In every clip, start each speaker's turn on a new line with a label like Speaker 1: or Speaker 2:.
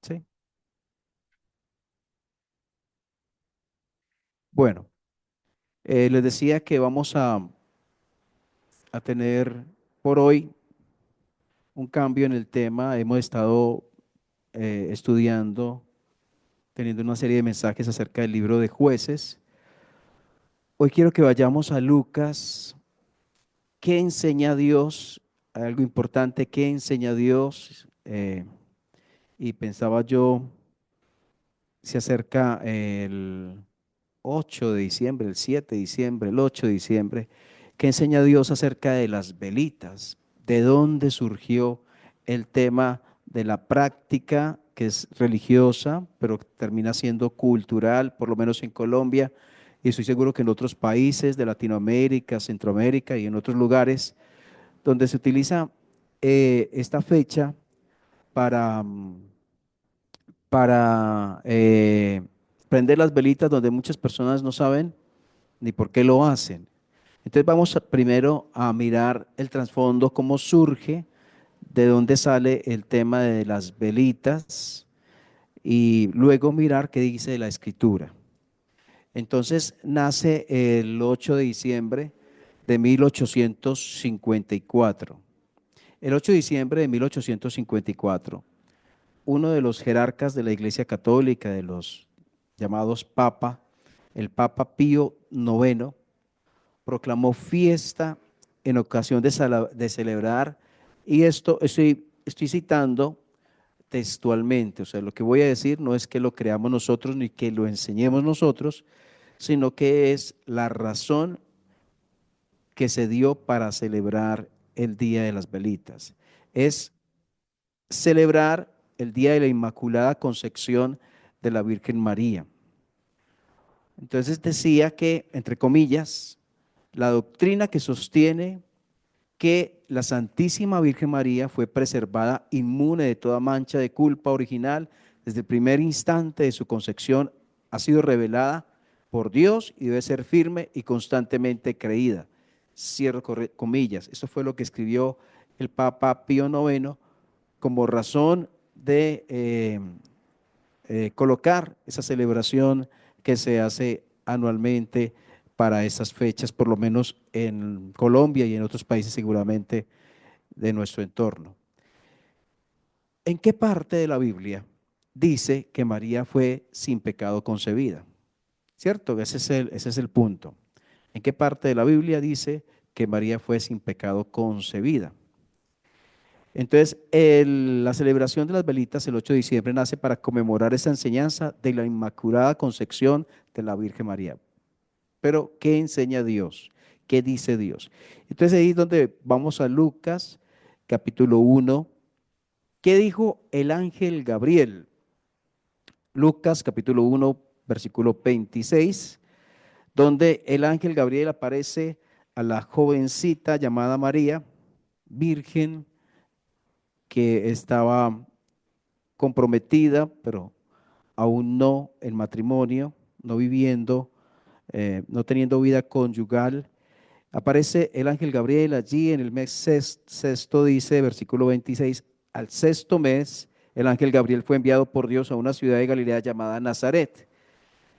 Speaker 1: Sí. Bueno, les decía que vamos a tener por hoy un cambio en el tema. Hemos estado estudiando, teniendo una serie de mensajes acerca del libro de Jueces. Hoy quiero que vayamos a Lucas. ¿Qué enseña Dios? Algo importante, ¿qué enseña Dios? Y pensaba yo, se acerca el 8 de diciembre, el 7 de diciembre, el 8 de diciembre, ¿qué enseña Dios acerca de las velitas? ¿De dónde surgió el tema de la práctica que es religiosa, pero termina siendo cultural, por lo menos en Colombia, y estoy seguro que en otros países de Latinoamérica, Centroamérica y en otros lugares, donde se utiliza esta fecha para, para prender las velitas donde muchas personas no saben ni por qué lo hacen? Entonces primero a mirar el trasfondo, cómo surge, de dónde sale el tema de las velitas y luego mirar qué dice la escritura. Entonces nace el 8 de diciembre de 1854. El 8 de diciembre de 1854, uno de los jerarcas de la Iglesia Católica, de los llamados Papa, el Papa Pío IX, proclamó fiesta en ocasión de celebrar, y esto estoy citando textualmente, o sea, lo que voy a decir no es que lo creamos nosotros ni que lo enseñemos nosotros, sino que es la razón que se dio para celebrar el Día de las Velitas. Es celebrar el Día de la Inmaculada Concepción de la Virgen María. Entonces decía que, entre comillas, la doctrina que sostiene que la Santísima Virgen María fue preservada inmune de toda mancha de culpa original desde el primer instante de su concepción, ha sido revelada por Dios y debe ser firme y constantemente creída. Cierro comillas. Eso fue lo que escribió el Papa Pío IX como razón de colocar esa celebración que se hace anualmente para esas fechas, por lo menos en Colombia y en otros países seguramente de nuestro entorno. ¿En qué parte de la Biblia dice que María fue sin pecado concebida? ¿Cierto? Ese es el punto. ¿En qué parte de la Biblia dice que María fue sin pecado concebida? Entonces, la celebración de las velitas el 8 de diciembre nace para conmemorar esa enseñanza de la Inmaculada Concepción de la Virgen María. Pero, ¿qué enseña Dios? ¿Qué dice Dios? Entonces, ahí es donde vamos a Lucas, capítulo 1. ¿Qué dijo el ángel Gabriel? Lucas, capítulo 1, versículo 26, donde el ángel Gabriel aparece a la jovencita llamada María, virgen, que estaba comprometida, pero aún no en matrimonio, no viviendo, no teniendo vida conyugal. Aparece el ángel Gabriel allí en el mes sexto, dice, versículo 26, al sexto mes, el ángel Gabriel fue enviado por Dios a una ciudad de Galilea llamada Nazaret,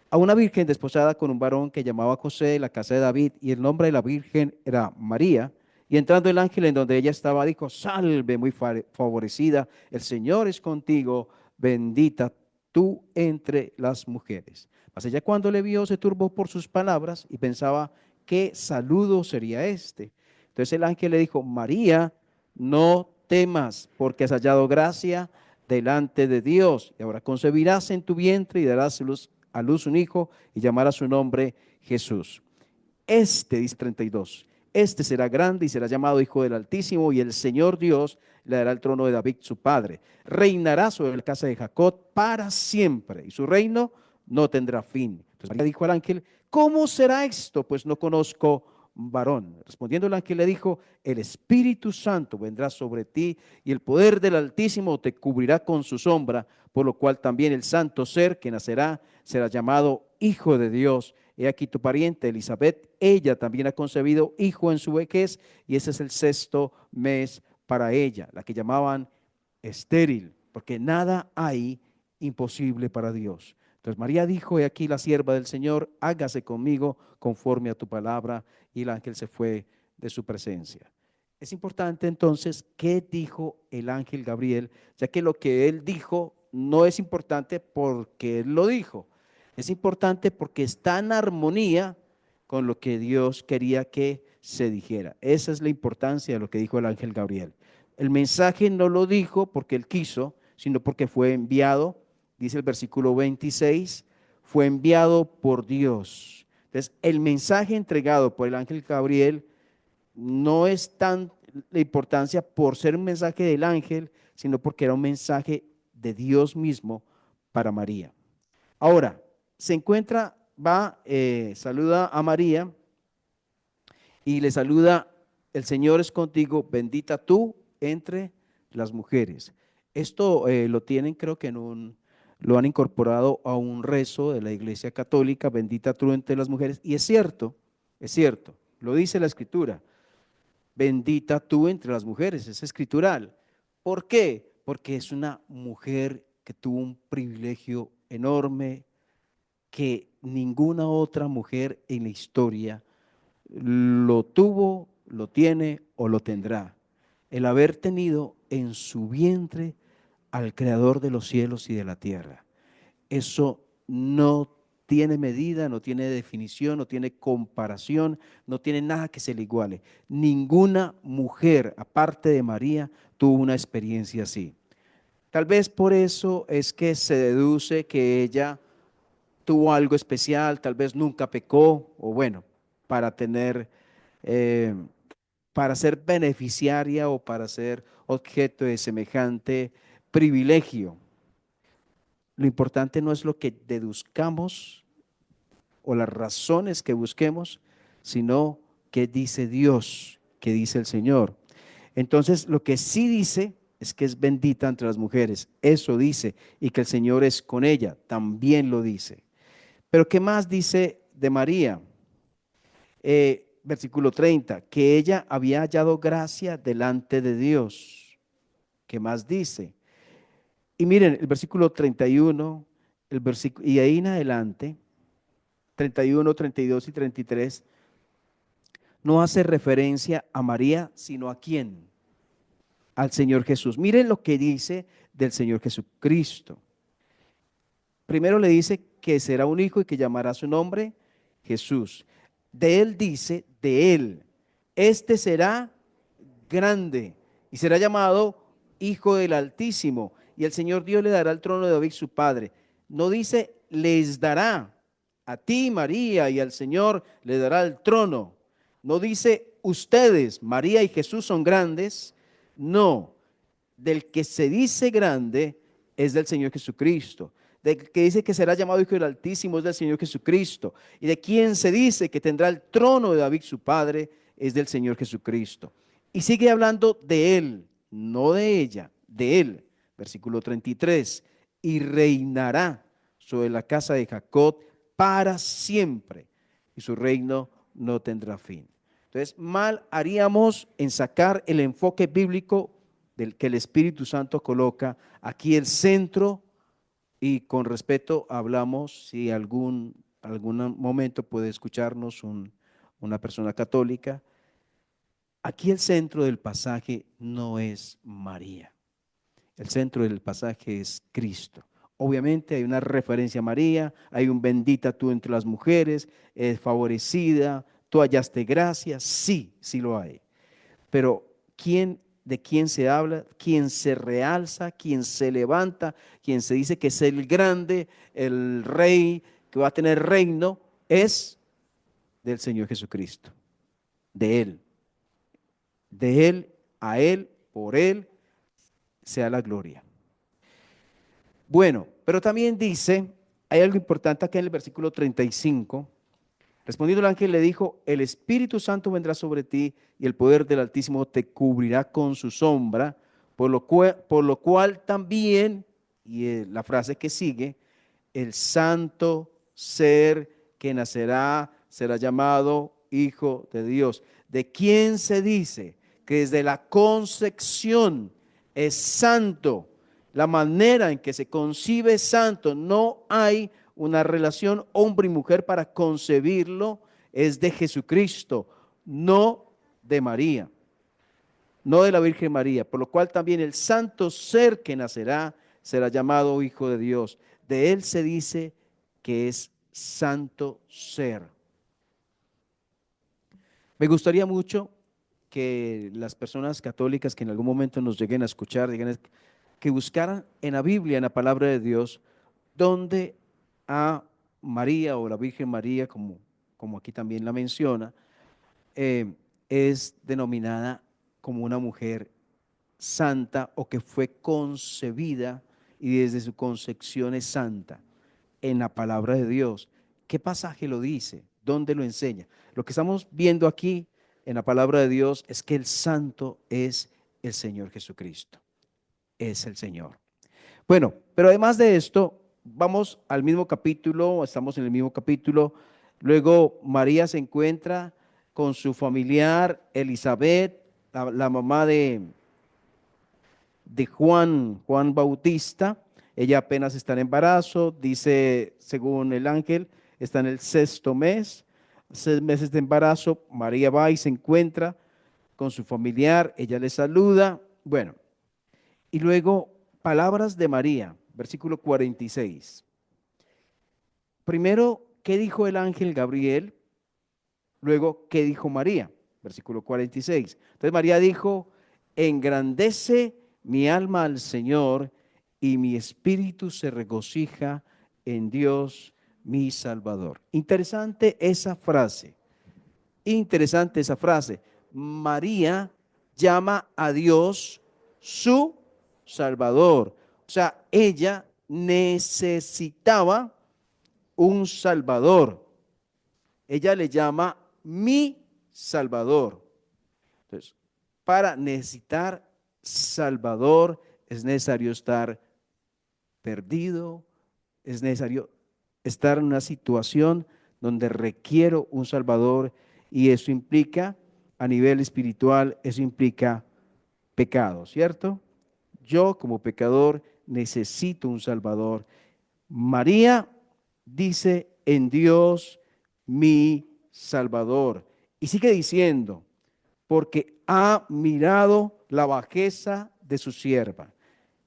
Speaker 1: a una virgen desposada con un varón que llamaba José de la casa de David, y el nombre de la virgen era María. Y entrando el ángel en donde ella estaba, dijo: Salve, muy favorecida, el Señor es contigo, bendita tú entre las mujeres. Mas ella, cuando le vio, se turbó por sus palabras y pensaba: ¿qué saludo sería este? Entonces el ángel le dijo: María, no temas, porque has hallado gracia delante de Dios, y ahora concebirás en tu vientre y darás a luz un hijo, y llamará su nombre Jesús. Dice 32, este será grande y será llamado Hijo del Altísimo, y el Señor Dios le dará el trono de David su padre. Reinará sobre la casa de Jacob para siempre, y su reino no tendrá fin. Entonces María dijo al ángel: ¿cómo será esto? Pues no conozco varón. Respondiendo el ángel le dijo: el Espíritu Santo vendrá sobre ti, y el poder del Altísimo te cubrirá con su sombra, por lo cual también el santo ser que nacerá será llamado Hijo de Dios. He aquí tu pariente Elizabeth, ella también ha concebido hijo en su vejez, y ese es el sexto mes para ella, la que llamaban estéril, porque nada hay imposible para Dios. Entonces María dijo: he aquí la sierva del Señor, hágase conmigo conforme a tu palabra. Y el ángel se fue de su presencia. Es importante entonces qué dijo el ángel Gabriel, ya que lo que él dijo no es importante porque él lo dijo, es importante porque está en armonía con lo que Dios quería que se dijera. Esa es la importancia de lo que dijo el ángel Gabriel. El mensaje no lo dijo porque él quiso, sino porque fue enviado, dice el versículo 26, fue enviado por Dios. Entonces, el mensaje entregado por el ángel Gabriel no es tan la importancia por ser un mensaje del ángel, sino porque era un mensaje de Dios mismo para María. Ahora, se encuentra, saluda a María y le saluda: el Señor es contigo, bendita tú entre las mujeres. Esto lo tienen, creo que lo han incorporado a un rezo de la Iglesia Católica: bendita tú entre las mujeres. Y es cierto, lo dice la Escritura: bendita tú entre las mujeres, es escritural. ¿Por qué? Porque es una mujer que tuvo un privilegio enorme que ninguna otra mujer en la historia lo tuvo, lo tiene o lo tendrá. El haber tenido en su vientre al Creador de los cielos y de la tierra. Eso no tiene medida, no tiene definición, no tiene comparación, no tiene nada que se le iguale. Ninguna mujer, aparte de María, tuvo una experiencia así. Tal vez por eso es que se deduce que ella tuvo algo especial, tal vez nunca pecó, o bueno, para tener, eh, para ser beneficiaria o para ser objeto de semejante privilegio. Lo importante no es lo que deduzcamos o las razones que busquemos, sino qué dice Dios, qué dice el Señor. Entonces, lo que sí dice es que es bendita entre las mujeres, eso dice, y que el Señor es con ella, también lo dice. Pero ¿qué más dice de María? Versículo 30, que ella había hallado gracia delante de Dios. ¿Qué más dice? Y miren, el versículo 31, y ahí en adelante, 31, 32 y 33, no hace referencia a María, sino a quién: al Señor Jesús. Miren lo que dice del Señor Jesucristo. Primero le dice que será un hijo y que llamará su nombre Jesús. De él dice, de él, este será grande y será llamado Hijo del Altísimo, y el Señor Dios le dará el trono de David su padre. No dice les dará, a ti María y al Señor le dará el trono. No dice ustedes, María y Jesús, son grandes. No, del que se dice grande es del Señor Jesucristo. Del que dice que será llamado Hijo del Altísimo es del Señor Jesucristo. Y de quien se dice que tendrá el trono de David su padre es del Señor Jesucristo. Y sigue hablando de él, no de ella, de él. Versículo 33. Y reinará sobre la casa de Jacob para siempre, y su reino no tendrá fin. Entonces, mal haríamos en sacar el enfoque bíblico del que el Espíritu Santo coloca aquí el centro, y con respeto hablamos, si algún momento puede escucharnos una persona católica, aquí el centro del pasaje no es María, el centro del pasaje es Cristo. Obviamente hay una referencia a María, hay un bendita tú entre las mujeres, es favorecida, tú hallaste gracia, sí, sí lo hay. Pero ¿de quién se habla? ¿Quién se realza? ¿Quién se levanta? ¿Quién se dice que es el grande, el rey que va a tener reino? Es del Señor Jesucristo, de Él. De Él, a Él, por Él, sea la gloria. Bueno, pero también dice, hay algo importante acá en el versículo 35. Respondiendo el ángel le dijo: el Espíritu Santo vendrá sobre ti y el poder del Altísimo te cubrirá con su sombra, por lo cual también, y la frase que sigue, el santo ser que nacerá será llamado Hijo de Dios. ¿De quién se dice que desde la concepción es santo? La manera en que se concibe es santo. No hay una relación hombre y mujer para concebirlo, es de Jesucristo, no de María, no de la Virgen María, por lo cual también el santo ser que nacerá será llamado Hijo de Dios. De él se dice que es santo ser. Me gustaría mucho que las personas católicas que en algún momento nos lleguen a escuchar, que buscaran en la Biblia, en la palabra de Dios, donde a María o la Virgen María, como aquí también la menciona, es denominada como una mujer santa o que fue concebida y desde su concepción es santa en la palabra de Dios. ¿Qué pasaje lo dice? ¿Dónde lo enseña? Lo que estamos viendo aquí en la palabra de Dios es que el santo es el Señor Jesucristo, es el Señor. Bueno, pero además de esto, vamos al mismo capítulo, estamos en el mismo capítulo. Luego María se encuentra con su familiar Elizabeth, la mamá de Juan Bautista. Ella apenas está en embarazo, dice, según el ángel, está en el sexto mes, 6 meses de embarazo. María va y se encuentra con su familiar, ella le saluda. Bueno, y luego palabras de María, versículo 46. Primero, ¿qué dijo el ángel Gabriel? Luego, ¿qué dijo María? Versículo 46. Entonces María dijo, engrandece mi alma al Señor y mi espíritu se regocija en Dios mi Salvador. Interesante esa frase. María llama a Dios su Salvador. O sea, ella necesitaba un Salvador. Ella le llama mi Salvador. Entonces, para necesitar Salvador es necesario estar perdido, es necesario estar en una situación donde requiero un Salvador y eso implica, a nivel espiritual, eso implica pecado, ¿cierto? Yo como pecador necesito un Salvador. María dice en Dios mi Salvador. Y sigue diciendo, porque ha mirado la bajeza de su sierva.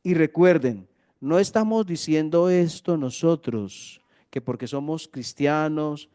Speaker 1: Y recuerden, no estamos diciendo esto nosotros, que porque somos cristianos,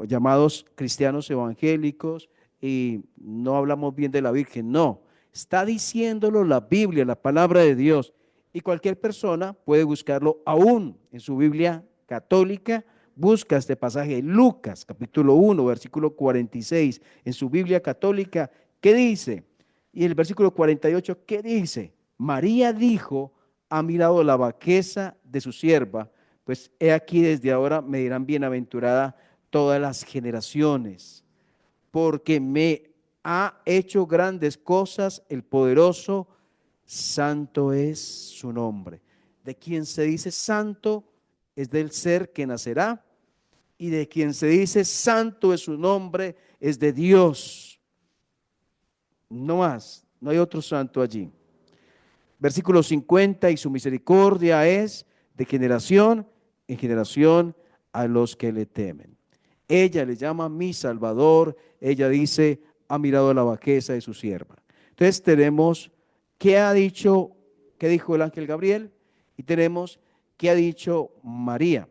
Speaker 1: llamados cristianos evangélicos, y no hablamos bien de la Virgen, no. Está diciéndolo la Biblia, la palabra de Dios. Y cualquier persona puede buscarlo aún en su Biblia católica. Busca este pasaje, Lucas capítulo 1, versículo 46, en su Biblia católica. ¿Qué dice? Y el versículo 48, ¿qué dice? María dijo, ha mirado la bajeza de su sierva, pues he aquí desde ahora me dirán bienaventurada todas las generaciones, porque me ha hecho grandes cosas el poderoso, santo es su nombre. De quien se dice santo es del ser que nacerá, y de quien se dice santo es su nombre es de Dios. No más, no hay otro santo allí. Versículo 50, y su misericordia es de generación en generación a los que le temen. Ella le llama mi Salvador, ella dice, ha mirado la bajeza de su sierva. Entonces tenemos qué ha dicho, qué dijo el ángel Gabriel, y tenemos qué ha dicho María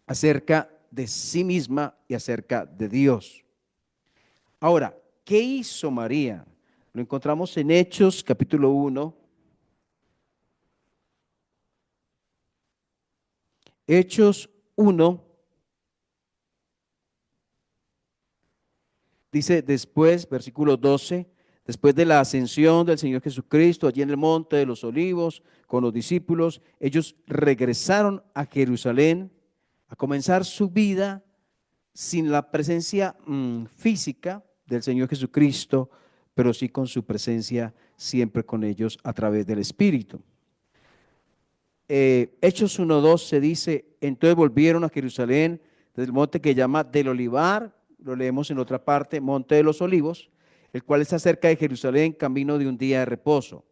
Speaker 1: acerca de sí misma y acerca de Dios. Ahora, ¿qué hizo María? Lo encontramos en Hechos capítulo 1. Hechos 1 dice después, versículo 12, después de la ascensión del Señor Jesucristo allí en el monte de los olivos con los discípulos, ellos regresaron a Jerusalén a comenzar su vida sin la presencia física del Señor Jesucristo, pero sí con su presencia siempre con ellos a través del Espíritu. Hechos 1:2 dice, entonces volvieron a Jerusalén desde el monte que llama del Olivar, lo leemos en otra parte, monte de los olivos, el cual está cerca de Jerusalén, camino de un día de reposo.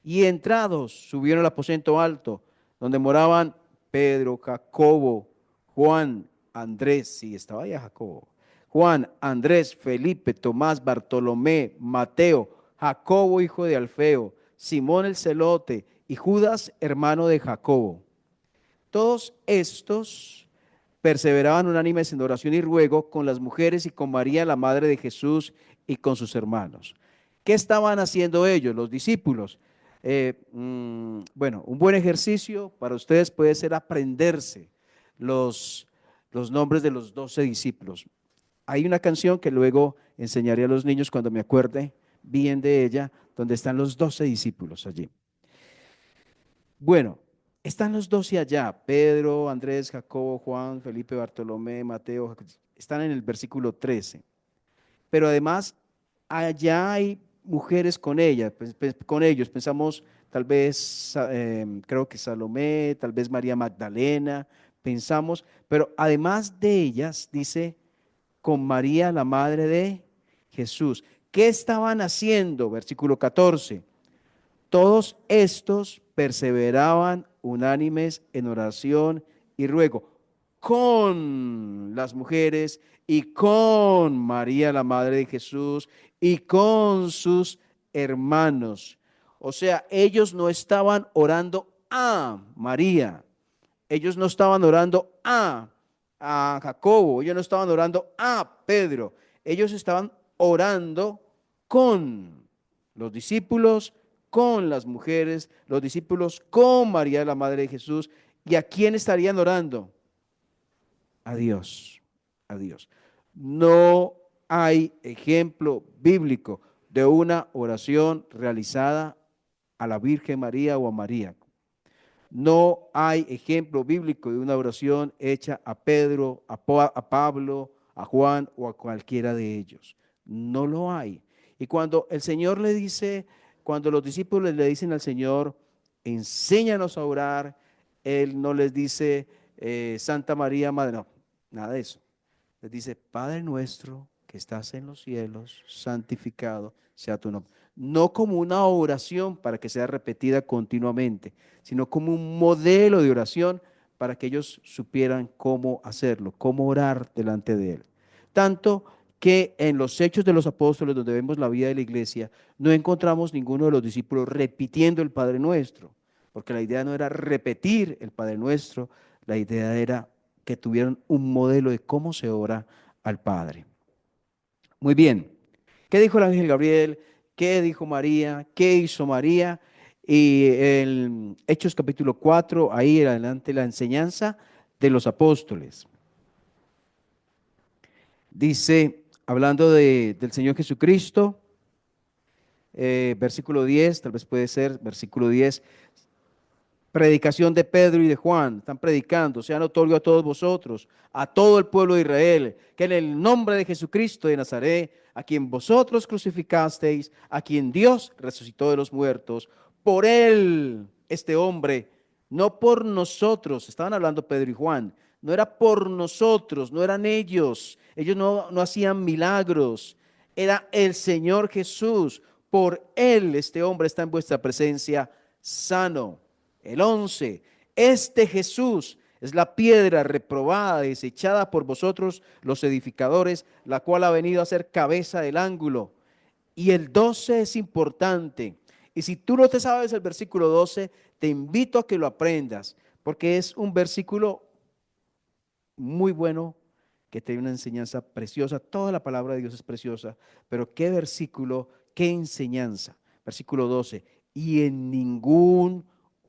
Speaker 1: Y entrados, subieron al aposento alto, donde moraban Pedro, Jacobo, Juan, Andrés, sí, estaba ya Jacobo, Juan, Andrés, Felipe, Tomás, Bartolomé, Mateo, Jacobo, hijo de Alfeo, Simón el celote y Judas, hermano de Jacobo. Todos estos perseveraban unánimes en oración y ruego con las mujeres y con María, la madre de Jesús, y con sus hermanos. ¿Qué estaban haciendo ellos, los discípulos? Bueno, un buen ejercicio para ustedes puede ser aprenderse los, los nombres de los 12 discípulos. Hay una canción que luego enseñaré a los niños cuando me acuerde bien de ella, donde están los 12 discípulos allí. Bueno, están los 12 allá, Pedro, Andrés, Jacobo, Juan, Felipe, Bartolomé, Mateo, están en el versículo 13. Pero además, allá hay mujeres con ellas, con ellos. Pensamos tal vez, creo que Salomé, tal vez María Magdalena, pensamos, pero además de ellas, dice, con María, la madre de Jesús. ¿Qué estaban haciendo? Versículo 14. Todos estos perseveraban unánimes en oración y ruego con las mujeres y con María, la madre de Jesús, y con sus hermanos. O sea, ellos no estaban orando a María, ellos no estaban orando a Jacobo, ellos no estaban orando a Pedro, ellos estaban orando con los discípulos, con las mujeres, los discípulos, con María, la madre de Jesús. ¿Y a quién estarían orando? A Dios, a Dios. No hay ejemplo bíblico de una oración realizada a la Virgen María o a María. No hay ejemplo bíblico de una oración hecha a Pedro, a Pablo, a Juan o a cualquiera de ellos. No lo hay. Y cuando el Señor le dice, cuando los discípulos le dicen al Señor, enséñanos a orar, Él no les dice, Santa María, Madre, no, nada de eso. Les dice, Padre nuestro que estás en los cielos, santificado sea tu nombre. No como una oración para que sea repetida continuamente, sino como un modelo de oración para que ellos supieran cómo hacerlo, cómo orar delante de Él. Tanto que en los Hechos de los Apóstoles, donde vemos la vida de la iglesia, no encontramos ninguno de los discípulos repitiendo el Padre Nuestro, porque la idea no era repetir el Padre Nuestro, la idea era que tuvieran un modelo de cómo se ora al Padre. Muy bien. ¿Qué dijo el ángel Gabriel? ¿Qué dijo María? ¿Qué hizo María? Y el Hechos capítulo 4, ahí en adelante la enseñanza de los apóstoles. Dice, hablando del Señor Jesucristo, versículo 10, tal vez puede ser, versículo 10, predicación de Pedro y de Juan, están predicando, sea notorio a todos vosotros, a todo el pueblo de Israel, que en el nombre de Jesucristo de Nazaret, a quien vosotros crucificasteis, a quien Dios resucitó de los muertos, por él, este hombre, no por nosotros, estaban hablando Pedro y Juan, no era por nosotros, no eran ellos no hacían milagros, era el Señor Jesús, por él este hombre está en vuestra presencia sano. El 11, este Jesús es la piedra reprobada, desechada por vosotros los edificadores, la cual ha venido a ser cabeza del ángulo. Y el 12 es importante. Y si tú no te sabes el versículo 12, te invito a que lo aprendas, porque es un versículo muy bueno, que tiene una enseñanza preciosa. Toda la palabra de Dios es preciosa, pero qué versículo, qué enseñanza. Versículo 12, y en ningún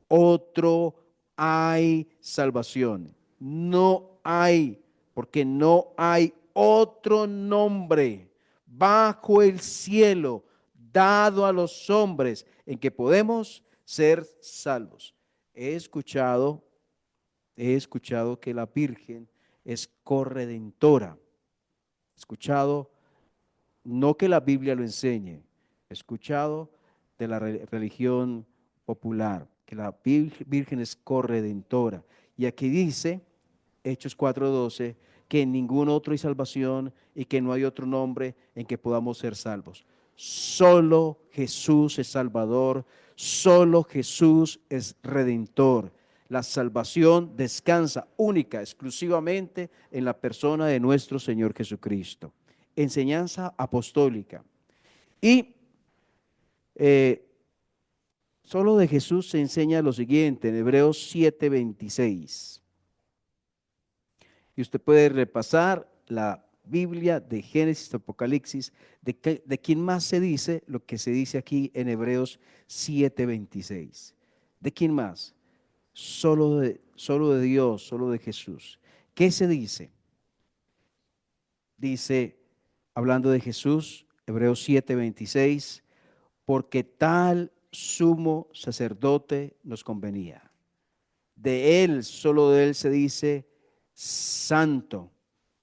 Speaker 1: otro hay salvación. No hay, porque no hay otro nombre bajo el cielo dado a los hombres en que podemos ser salvos. He escuchado que la Virgen es corredentora. He escuchado, no que la Biblia lo enseñe, he escuchado de la religión popular, que la Virgen es corredentora. Y aquí dice, Hechos 4:12, que en ningún otro hay salvación y que no hay otro nombre en que podamos ser salvos. Solo Jesús es Salvador, solo Jesús es Redentor. La salvación descansa única, exclusivamente en la persona de nuestro Señor Jesucristo. Enseñanza apostólica. Y solo de Jesús se enseña lo siguiente en Hebreos 7:26. Y usted puede repasar la Biblia de Génesis, Apocalipsis, de quién más se dice lo que se dice aquí en Hebreos 7:26. ¿De quién más? Solo de Dios, solo de Jesús. ¿Qué se dice? Dice, hablando de Jesús, Hebreos 7:26, porque tal sumo sacerdote nos convenía. De él, solo de él se dice santo,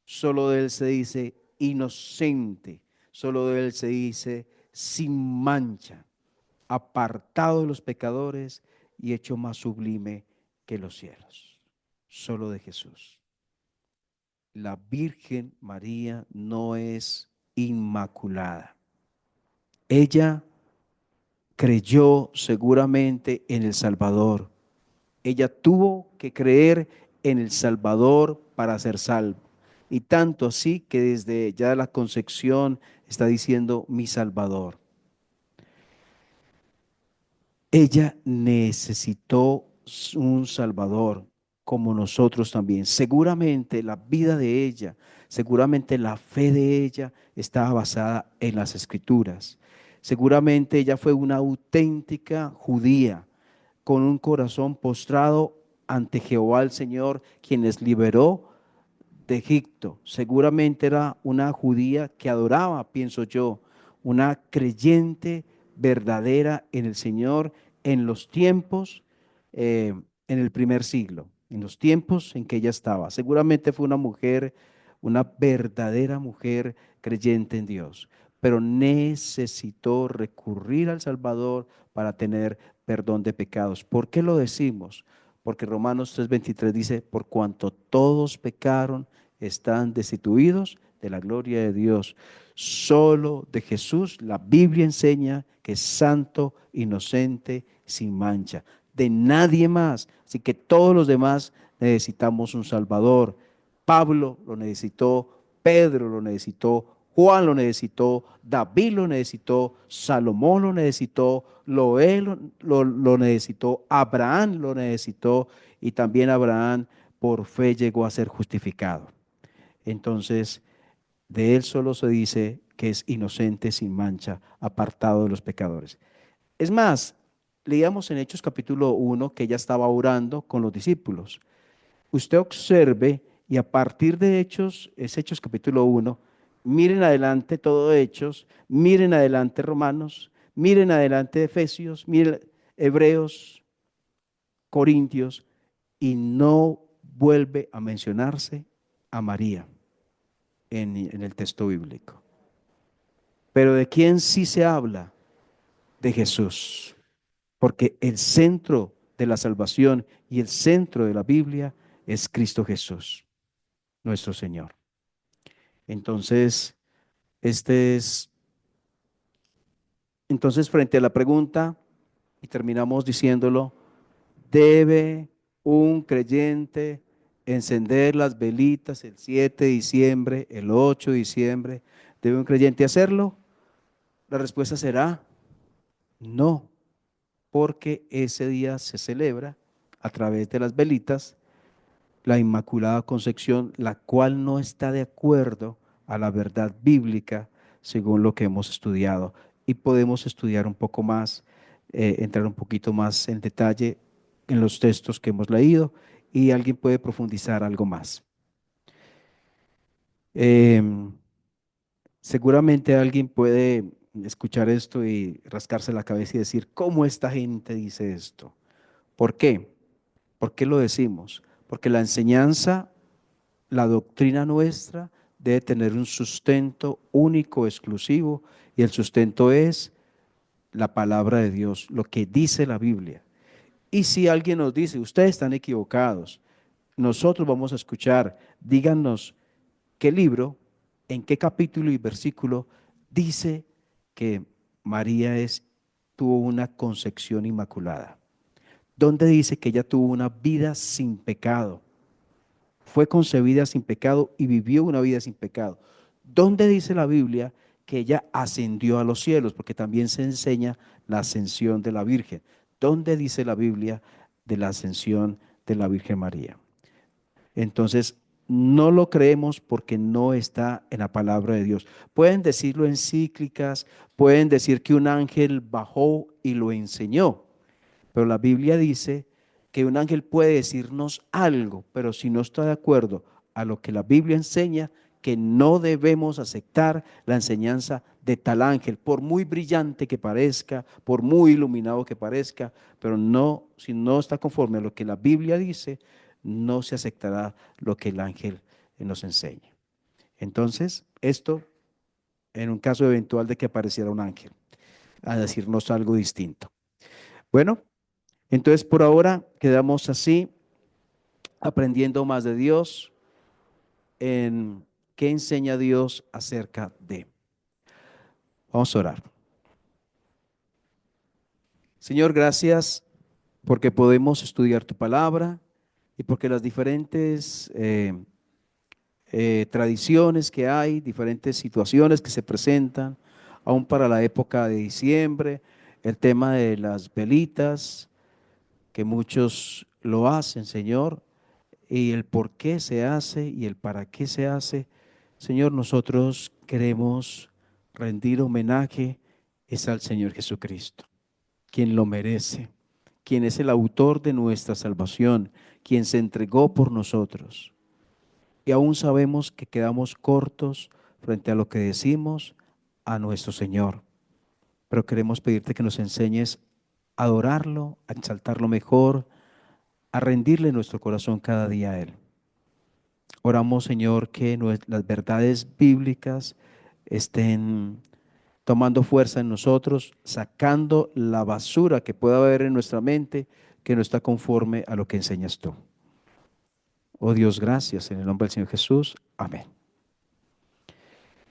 Speaker 1: solo de él se dice inocente, solo de él se dice sin mancha, apartado de los pecadores y hecho más sublime que los cielos. Solo de Jesús. La Virgen María no es inmaculada. Ella creyó seguramente en el Salvador. Ella tuvo que creer en el Salvador para ser salvo. Y tanto así que desde ya la concepción está diciendo mi Salvador. Ella necesitó un Salvador como nosotros también. Seguramente la vida de ella, seguramente la fe de ella estaba basada en las Escrituras. Seguramente ella fue una auténtica judía con un corazón postrado ante Jehová el Señor, quien les liberó de Egipto. Seguramente era una judía que adoraba, pienso yo, una creyente verdadera en el Señor en los tiempos, en el primer siglo, en los tiempos en que ella estaba. Seguramente fue una mujer, una verdadera mujer creyente en Dios, pero necesitó recurrir al Salvador para tener perdón de pecados. ¿Por qué lo decimos? Porque Romanos 3:23 dice, por cuanto todos pecaron, están destituidos de la gloria de Dios. Solo de Jesús la Biblia enseña que es santo, inocente, sin mancha. De nadie más. Así que todos los demás necesitamos un Salvador. Pablo lo necesitó, Pedro lo necesitó, Juan lo necesitó, David lo necesitó, Salomón lo necesitó, Noé lo necesitó, Abraham lo necesitó y también Abraham por fe llegó a ser justificado. Entonces, de él solo se dice que es inocente, sin mancha, apartado de los pecadores. Es más, leíamos en Hechos capítulo 1 que ella estaba orando con los discípulos. Usted observe y a partir de Hechos, es Hechos capítulo 1, miren adelante todo Hechos, miren adelante Romanos, miren adelante Efesios, miren Hebreos, Corintios, y no vuelve a mencionarse a María en el texto bíblico. Pero ¿de quién sí se habla? De Jesús. Porque el centro de la salvación y el centro de la Biblia es Cristo Jesús, nuestro Señor. Entonces, entonces frente a la pregunta, y terminamos diciéndolo, ¿debe un creyente encender las velitas el 7 de diciembre, el 8 de diciembre? ¿Debe un creyente hacerlo? La respuesta será no, porque ese día se celebra a través de las velitas la Inmaculada Concepción, la cual no está de acuerdo a la verdad bíblica según lo que hemos estudiado. Y podemos estudiar un poco más, entrar un poquito más en detalle en los textos que hemos leído y alguien puede profundizar algo más. Seguramente alguien puede escuchar esto y rascarse la cabeza y decir, ¿cómo esta gente dice esto? ¿Por qué? ¿Por qué lo decimos? Porque la enseñanza, la doctrina nuestra debe tener un sustento único, exclusivo, y el sustento es la palabra de Dios, lo que dice la Biblia. Y si alguien nos dice, ustedes están equivocados, nosotros vamos a escuchar, díganos qué libro, en qué capítulo y versículo dice que María tuvo una concepción inmaculada? ¿Dónde dice que ella tuvo una vida sin pecado? Fue concebida sin pecado y vivió una vida sin pecado. ¿Dónde dice la Biblia que ella ascendió a los cielos? Porque también se enseña la ascensión de la Virgen. ¿Dónde dice la Biblia de la ascensión de la Virgen María? Entonces, no lo creemos porque no está en la palabra de Dios. Pueden decirlo en encíclicas, pueden decir que un ángel bajó y lo enseñó, pero la Biblia dice que un ángel puede decirnos algo, pero si no está de acuerdo a lo que la Biblia enseña, que no debemos aceptar la enseñanza de tal ángel, por muy brillante que parezca, por muy iluminado que parezca, pero no, si no está conforme a lo que la Biblia dice, no se aceptará lo que el ángel nos enseña. Entonces, esto en un caso eventual de que apareciera un ángel a decirnos algo distinto. Bueno, entonces por ahora quedamos así, aprendiendo más de Dios, en qué enseña Dios acerca de. Vamos a orar. Señor, gracias porque podemos estudiar tu palabra y porque las diferentes tradiciones que hay, diferentes situaciones que se presentan, aún para la época de diciembre, el tema de las velitas, que muchos lo hacen, Señor, y el por qué se hace y el para qué se hace. Señor, nosotros queremos rendir homenaje es al Señor Jesucristo, quien lo merece, quien es el autor de nuestra salvación, quien se entregó por nosotros. Y aún sabemos que quedamos cortos frente a lo que decimos a nuestro Señor, pero queremos pedirte que nos enseñes a adorarlo, a exaltarlo mejor, a rendirle nuestro corazón cada día a Él. Oramos, Señor, que las verdades bíblicas estén tomando fuerza en nosotros, sacando la basura que pueda haber en nuestra mente que no está conforme a lo que enseñas tú. Oh Dios, gracias en el nombre del Señor Jesús. Amén.